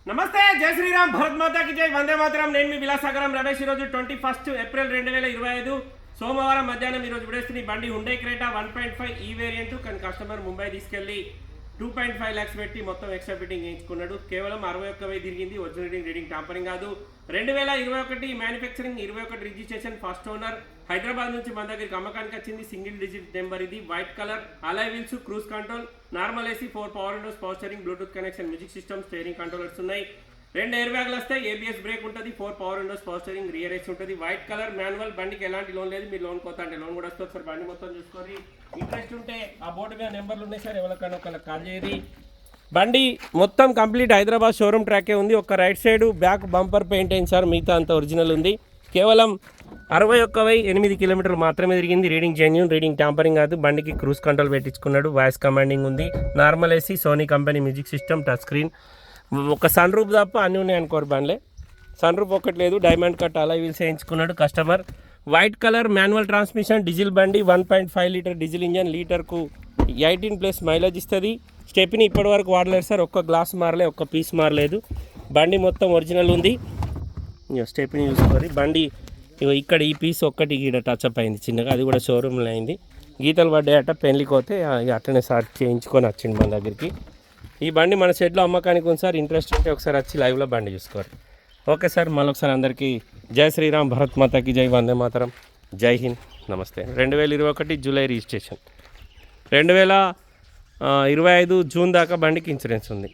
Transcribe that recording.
నమస్తే, జై శ్రీరామ్, భరత్ మాతాకి జై, వందే మాతరం. నేను మీ విలాసాగరం రమేష్. ఈరోజు 21 ఏప్రిల్ 2025 సోమవారం మధ్యాహ్నం ఈరోజు విడేస్తుంది బండి హుండై క్రేటా 1.5 ఈ వేరియంట్. కానీ కస్టమర్ ముంబై తీసుకెళ్లి 2.5 lakhs పెట్టి మొత్తం ఎక్స్ట్రా ఫిట్టింగ్ చేయించుకున్నాడు. కేవలం 61,000 తిరిగింది. ఒరిజినల్ రీడింగ్ టాంపరింగ్ కాదు. 2021 manufacturing, 21 registration, first owner. Hyderabad నుంచి మన దగ్గరికి అమ్మకానికి వచ్చింది. సింగిల్ డిజిట్ నెంబర్ ఇది. White colour, alloy wheels, cruise control, normal AC, 4 power windows, power steering, bluetooth connection, music system, steering controllers ఉన్నాయి. 2 ఎయిర్ బ్యాగ్లు వస్తాయి. ఏబిఎస్ బ్రేక్ ఉంటుంది. 4 power windows, power steering, rear AC ఉంటుంది. White colour, manual. బండికి ఎలాంటి loan లేదు. మీరు loan కొత్త అంటే లోన్ కూడా వస్తుంది సార్. బండి మొత్తం చూసుకొని ఇంట్రెస్ట్ ఉంటే ఆ బోర్డు మీద నెంబర్లు ఉన్నాయి సార్. ఎవరికైనా ఒకళ్ళకి కాల్ చేయరి. బండి మొత్తం కంప్లీట్ హైదరాబాద్ షోరూమ్ ట్రాకే ఉంది. ఒక right side back bumper paint అయింది సార్. మిగతా అంతా ఒరిజినల్ ఉంది. కేవలం 61,008 కిలోమీటర్లు మాత్రమే తిరిగింది. రీడింగ్ జెన్యూన్, రీడింగ్ ట్యాంపరింగ్ కాదు. బండికి క్రూజ్ కంట్రోల్ పెట్టించుకున్నాడు. వాయిస్ కమాండింగ్ ఉంది. Normal AC, Sony company music system, touch screen. ఒక సన్ రూఫ్ తప్ప అన్నీ ఉన్నాయి అనుకోరు బండ్లే. సన్ రూఫ్ ఒకటి లేదు. డైమండ్ కట్ అలాయ్ వీల్స్ వేయించుకున్నాడు customer. White colour, manual transmission, diesel బండి. 1.5 లీటర్ డీజిల్ ఇంజన్. లీటర్కు 18+ మైలేజ్ ఇస్తుంది. స్టెప్ని ఇప్పటి వరకు వాడలేదు సార్. ఒక్క గ్లాస్ మారలే, ఒక్క పీస్ మారలేదు. బండి మొత్తం ఒరిజినల్ ఉంది. స్టెప్ని చూసుకోవాలి. బండి ఇక్కడ ఈ పీస్ ఒక్కటి గీడ టచ్అప్ అయింది చిన్నగా. అది కూడా షోరూమ్లో అయింది. గీతలు పడ్డాయట. పెళ్ళికి పోతే అట్లనే సార్ చేయించుకొని వచ్చింది మన దగ్గరికి. ఈ బండి మన షెడ్లో అమ్మకానికి ఉంది సార్. ఇంట్రెస్ట్ ఉంటే ఒకసారి వచ్చి లైవ్లో బండి చూసుకోవాలి. ఓకే సార్, మళ్ళొకసారి అందరికీ జై శ్రీరామ్, భరత్ మాతాకి జై, వందే మాతరం, జై హింద్, నమస్తే. 2021 జూలై రిజిస్ట్రేషన్. 2025 జూన్ దాకా బండికి ఇన్సూరెన్స్ ఉంది.